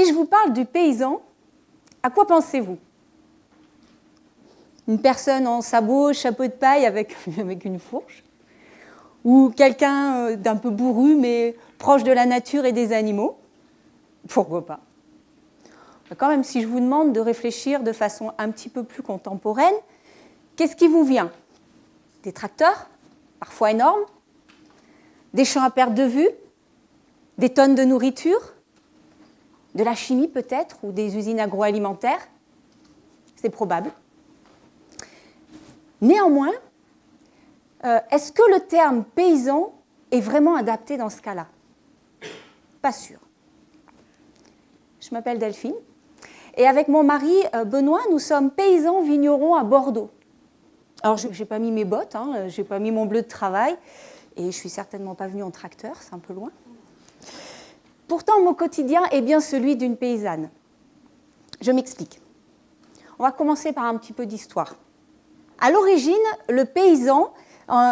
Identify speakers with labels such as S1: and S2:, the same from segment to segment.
S1: Si je vous parle du paysan, à quoi pensez-vous? Une personne en sabot, chapeau de paille avec une fourche? Ou quelqu'un d'un peu bourru mais proche de la nature et des animaux? Pourquoi pas? Quand même, si je vous demande de réfléchir de façon un petit peu plus contemporaine, qu'est-ce qui vous vient? Des tracteurs, parfois énormes, des champs à perte de vue, des tonnes de nourriture, de la chimie peut-être, ou des usines agroalimentaires? C'est probable. Néanmoins, est-ce que le terme paysan est vraiment adapté dans ce cas-là? Pas sûr. Je m'appelle Delphine et avec mon mari Benoît, nous sommes paysans vignerons à Bordeaux. Alors, je n'ai pas mis mes bottes, je n'ai pas mis mon bleu de travail et je ne suis certainement pas venue en tracteur, c'est un peu loin. Pourtant, mon quotidien est bien celui d'une paysanne. Je m'explique. On va commencer par un petit peu d'histoire. À l'origine, le paysan,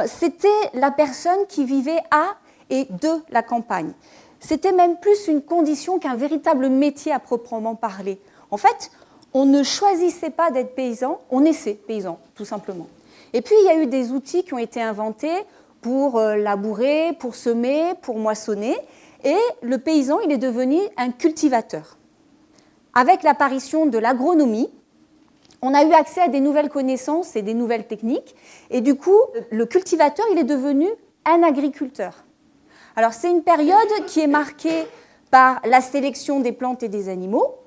S1: c'était la personne qui vivait à et de la campagne. C'était même plus une condition qu'un véritable métier à proprement parler. En fait, on ne choisissait pas d'être paysan, on naissait paysan, tout simplement. Et puis, il y a eu des outils qui ont été inventés pour labourer, pour semer, pour moissonner. Et le paysan, il est devenu un cultivateur. Avec l'apparition de l'agronomie, on a eu accès à des nouvelles connaissances et des nouvelles techniques. Et du coup, le cultivateur, il est devenu un agriculteur. Alors, c'est une période qui est marquée par la sélection des plantes et des animaux,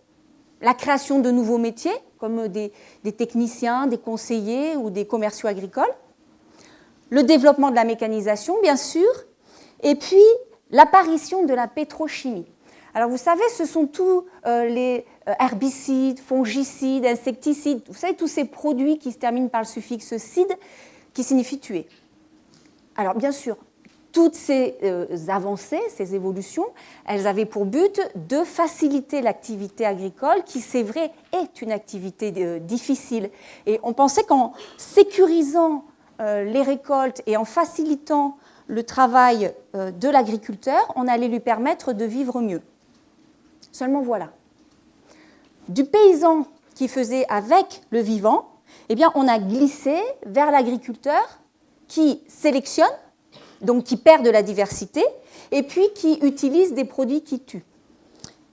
S1: la création de nouveaux métiers, comme des techniciens, des conseillers ou des commerciaux agricoles, le développement de la mécanisation, bien sûr, et puis l'apparition de la pétrochimie. Alors, vous savez, ce sont tous les herbicides, fongicides, insecticides, vous savez, tous ces produits qui se terminent par le suffixe cide, qui signifie tuer. Alors, bien sûr, toutes ces avancées, ces évolutions, elles avaient pour but de faciliter l'activité agricole, qui, c'est vrai, est une activité difficile. Et on pensait qu'en sécurisant les récoltes et en facilitant le travail de l'agriculteur, on allait lui permettre de vivre mieux. Seulement voilà. Du paysan qui faisait avec le vivant, eh bien, on a glissé vers l'agriculteur qui sélectionne, donc qui perd de la diversité, et puis qui utilise des produits qui tuent.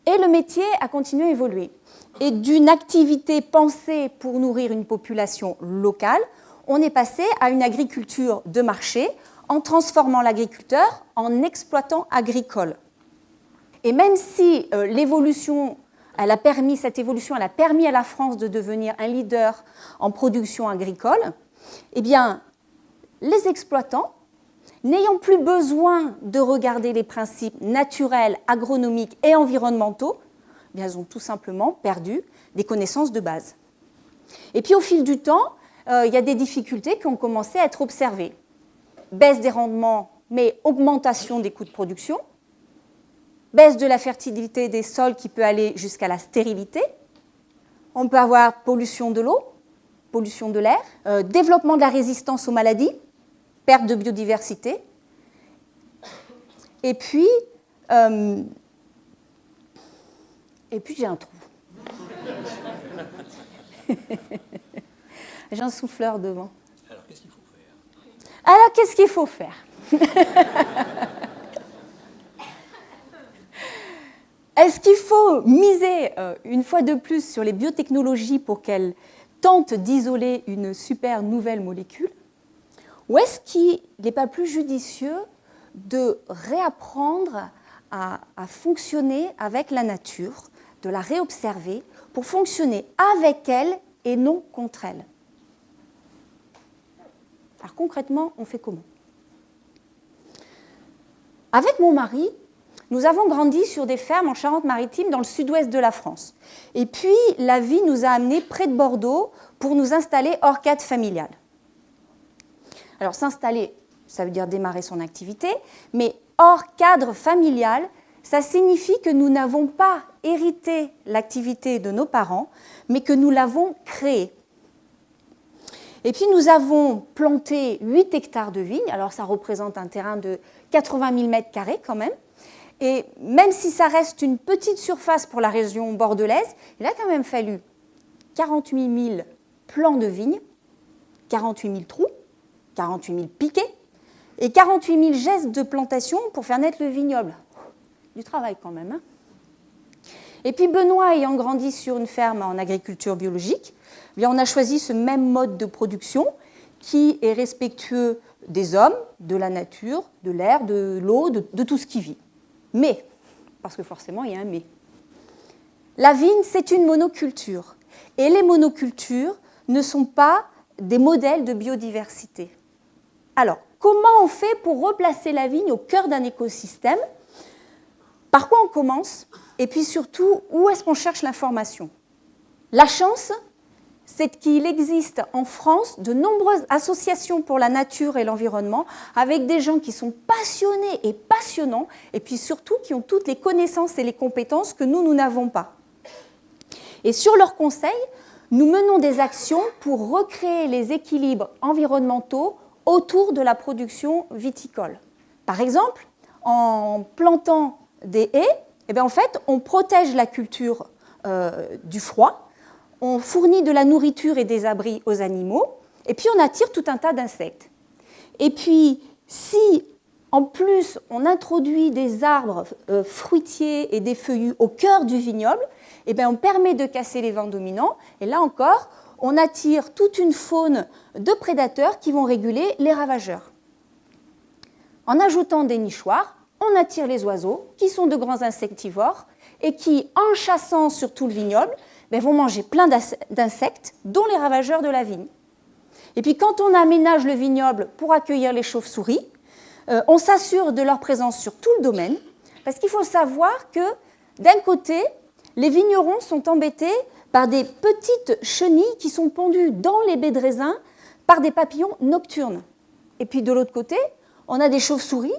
S1: Et le métier a continué à évoluer. Et d'une activité pensée pour nourrir une population locale, on est passé à une agriculture de marché en transformant l'agriculteur en exploitant agricole. Et même si cette évolution a permis à la France de devenir un leader en production agricole, eh bien, les exploitants, n'ayant plus besoin de regarder les principes naturels, agronomiques et environnementaux, eh bien, ils ont tout simplement perdu des connaissances de base. Et puis, au fil du temps, il y a des difficultés qui ont commencé à être observées. Baisse des rendements, mais augmentation des coûts de production. Baisse de la fertilité des sols qui peut aller jusqu'à la stérilité. On peut avoir pollution de l'eau, pollution de l'air, développement de la résistance aux maladies, perte de biodiversité. Et puis j'ai un trou. J'ai un souffleur devant.
S2: Alors, qu'est-ce qu'il faut faire?
S1: Alors, qu'est-ce qu'il faut faire? Est-ce qu'il faut miser une fois de plus sur les biotechnologies pour qu'elles tentent d'isoler une super nouvelle molécule? Ou est-ce qu'il n'est pas plus judicieux de réapprendre à fonctionner avec la nature, de la réobserver pour fonctionner avec elle et non contre elle? Alors concrètement, on fait comment? Avec mon mari, nous avons grandi sur des fermes en Charente-Maritime dans le sud-ouest de la France. Et puis, la vie nous a amenés près de Bordeaux pour nous installer hors cadre familial. Alors, s'installer, ça veut dire démarrer son activité, mais hors cadre familial, ça signifie que nous n'avons pas hérité l'activité de nos parents, mais que nous l'avons créée. Et puis, nous avons planté 8 hectares de vignes. Alors, ça représente un terrain de 80 000 m² quand même. Et même si ça reste une petite surface pour la région bordelaise, il a quand même fallu 48 000 plants de vignes, 48 000 trous, 48 000 piquets et 48 000 gestes de plantation pour faire naître le vignoble. Du travail quand même. Hein. Et puis Benoît, ayant grandi sur une ferme en agriculture biologique, eh bien on a choisi ce même mode de production qui est respectueux des hommes, de la nature, de l'air, de l'eau, de tout ce qui vit. Mais, parce que forcément il y a un mais, la vigne c'est une monoculture. Et les monocultures ne sont pas des modèles de biodiversité. Alors, comment on fait pour replacer la vigne au cœur d'un écosystème ? Par quoi on commence ? Et puis surtout, où est-ce qu'on cherche l'information ? La chance, c'est qu'il existe en France de nombreuses associations pour la nature et l'environnement, avec des gens qui sont passionnés et passionnants, et puis surtout qui ont toutes les connaissances et les compétences que nous n'avons pas. Et sur leurs conseils, nous menons des actions pour recréer les équilibres environnementaux autour de la production viticole. Par exemple, en plantant des haies, eh bien, en fait, on protège la culture du froid, on fournit de la nourriture et des abris aux animaux, et puis on attire tout un tas d'insectes. Et puis, si en plus on introduit des arbres fruitiers et des feuillus au cœur du vignoble, eh bien, on permet de casser les vents dominants, et là encore, on attire toute une faune de prédateurs qui vont réguler les ravageurs. En ajoutant des nichoirs, on attire les oiseaux, qui sont de grands insectivores, et qui, en chassant sur tout le vignoble, vont manger plein d'insectes, dont les ravageurs de la vigne. Et puis quand on aménage le vignoble pour accueillir les chauves-souris, on s'assure de leur présence sur tout le domaine, parce qu'il faut savoir que, d'un côté, les vignerons sont embêtés par des petites chenilles qui sont pondues dans les baies de raisin par des papillons nocturnes. Et puis de l'autre côté, on a des chauves-souris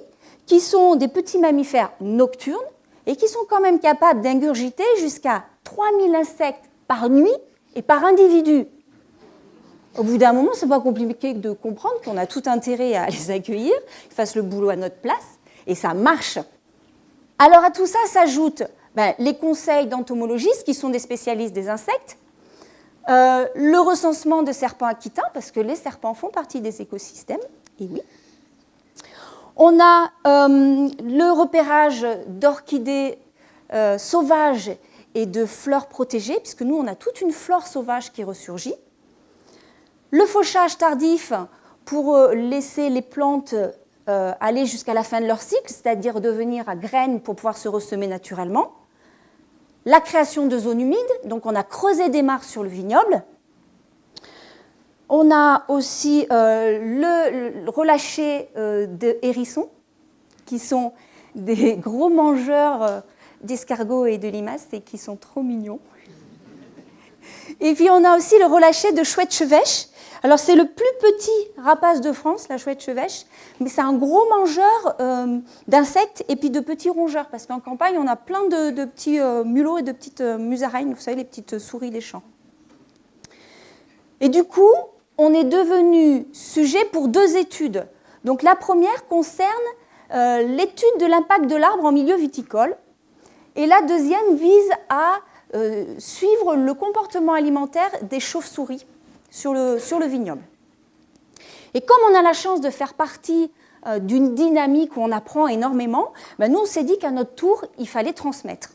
S1: qui sont des petits mammifères nocturnes et qui sont quand même capables d'ingurgiter jusqu'à 3000 insectes par nuit et par individu. Au bout d'un moment, ce n'est pas compliqué de comprendre qu'on a tout intérêt à les accueillir, qu'ils fassent le boulot à notre place, et ça marche. Alors à tout ça s'ajoutent les conseils d'entomologistes, qui sont des spécialistes des insectes, le recensement de serpents aquitains, parce que les serpents font partie des écosystèmes, et oui. On a le repérage d'orchidées sauvages et de fleurs protégées, puisque nous, on a toute une flore sauvage qui ressurgit. Le fauchage tardif pour laisser les plantes aller jusqu'à la fin de leur cycle, c'est-à-dire devenir à graines pour pouvoir se ressemer naturellement. La création de zones humides, donc on a creusé des mares sur le vignoble. On a aussi le relâché de hérissons, qui sont des gros mangeurs d'escargots et de limaces et qui sont trop mignons. Et puis on a aussi le relâché de chouette chevêche. Alors c'est le plus petit rapace de France, la chouette chevêche, mais c'est un gros mangeur d'insectes et puis de petits rongeurs, parce qu'en campagne on a plein de petits mulots et de petites musaraignes, vous savez, les petites souris des champs. Et du coup, on est devenu sujet pour 2 études. Donc la première concerne l'étude de l'impact de l'arbre en milieu viticole, et la deuxième vise à suivre le comportement alimentaire des chauves-souris sur le vignoble. Et comme on a la chance de faire partie d'une dynamique où on apprend énormément, nous on s'est dit qu'à notre tour, il fallait transmettre.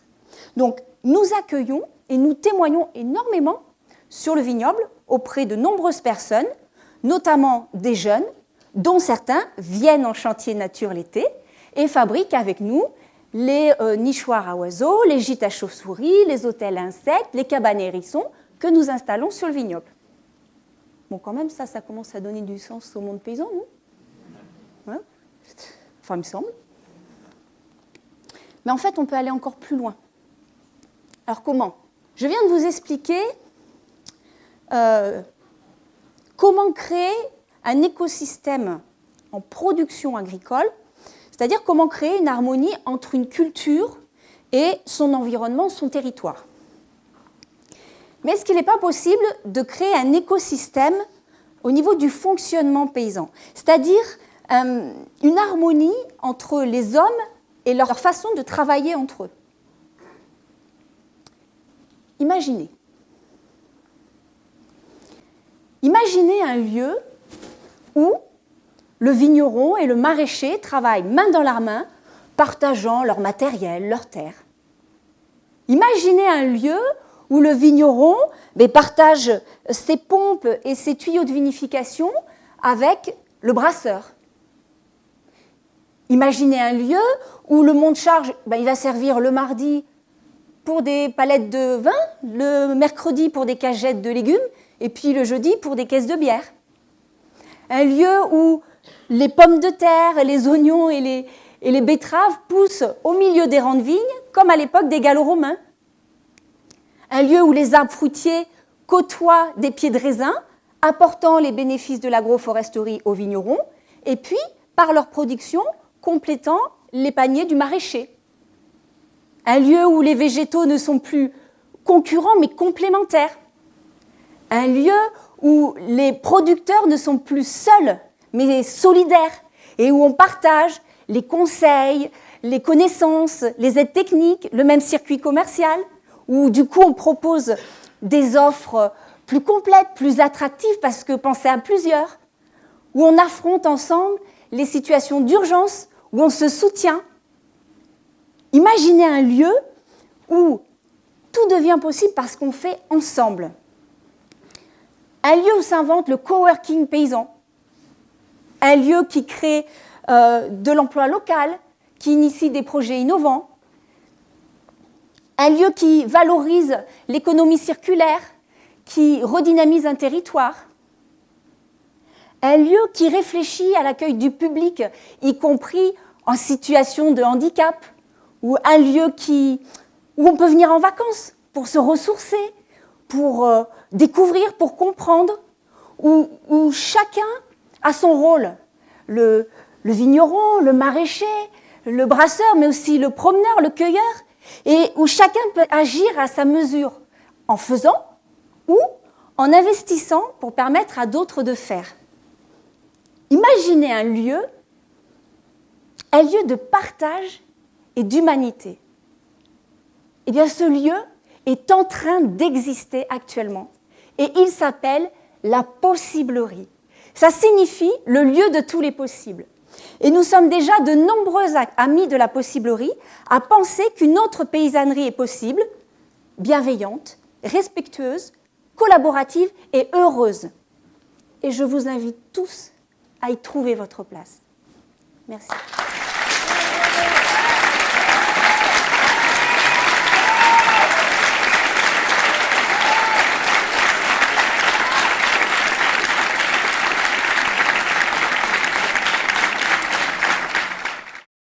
S1: Donc nous accueillons et nous témoignons énormément sur le vignoble auprès de nombreuses personnes, notamment des jeunes, dont certains viennent en chantier nature l'été et fabriquent avec nous les nichoirs à oiseaux, les gîtes à chauves-souris, les hôtels à insectes, les cabanes à hérissons que nous installons sur le vignoble. Bon, quand même, ça commence à donner du sens au monde paysan, non ? Ouais. Enfin, il me semble. Mais en fait, on peut aller encore plus loin. Alors, comment ? Je viens de vous expliquer comment créer un écosystème en production agricole, c'est-à-dire comment créer une harmonie entre une culture et son environnement, son territoire. Mais est-ce qu'il n'est pas possible de créer un écosystème au niveau du fonctionnement paysan, c'est-à-dire une harmonie entre les hommes et leur façon de travailler entre eux. Imaginez un lieu où le vigneron et le maraîcher travaillent main dans la main, partageant leur matériel, leurs terres. Imaginez un lieu où le vigneron partage ses pompes et ses tuyaux de vinification avec le brasseur. Imaginez un lieu où le monte-charge il va servir le mardi pour des palettes de vin, le mercredi pour des cagettes de légumes, et puis le jeudi pour des caisses de bière. Un lieu où les pommes de terre, les oignons et les betteraves poussent au milieu des rangs de vignes, comme à l'époque des Gallo-Romains. Un lieu où les arbres fruitiers côtoient des pieds de raisin, apportant les bénéfices de l'agroforesterie aux vignerons, et puis, par leur production, complétant les paniers du maraîcher. Un lieu où les végétaux ne sont plus concurrents, mais complémentaires. Un lieu où les producteurs ne sont plus seuls, mais solidaires, et où on partage les conseils, les connaissances, les aides techniques, le même circuit commercial, où du coup on propose des offres plus complètes, plus attractives, parce que pensez à plusieurs, où on affronte ensemble les situations d'urgence, où on se soutient. Imaginez un lieu où tout devient possible parce qu'on fait ensemble. Un lieu où s'invente le coworking paysan. Un lieu qui crée de l'emploi local, qui initie des projets innovants. Un lieu qui valorise l'économie circulaire, qui redynamise un territoire. Un lieu qui réfléchit à l'accueil du public, y compris en situation de handicap. Ou un lieu où on peut venir en vacances pour se ressourcer, pour découvrir, pour comprendre, où chacun a son rôle. Le vigneron, le maraîcher, le brasseur, mais aussi le promeneur, le cueilleur, et où chacun peut agir à sa mesure, en faisant ou en investissant pour permettre à d'autres de faire. Imaginez un lieu de partage et d'humanité. Eh bien, ce lieu est en train d'exister actuellement. Et il s'appelle la possiblerie. Ça signifie le lieu de tous les possibles. Et nous sommes déjà de nombreux amis de la possiblerie à penser qu'une autre paysannerie est possible, bienveillante, respectueuse, collaborative et heureuse. Et je vous invite tous à y trouver votre place. Merci.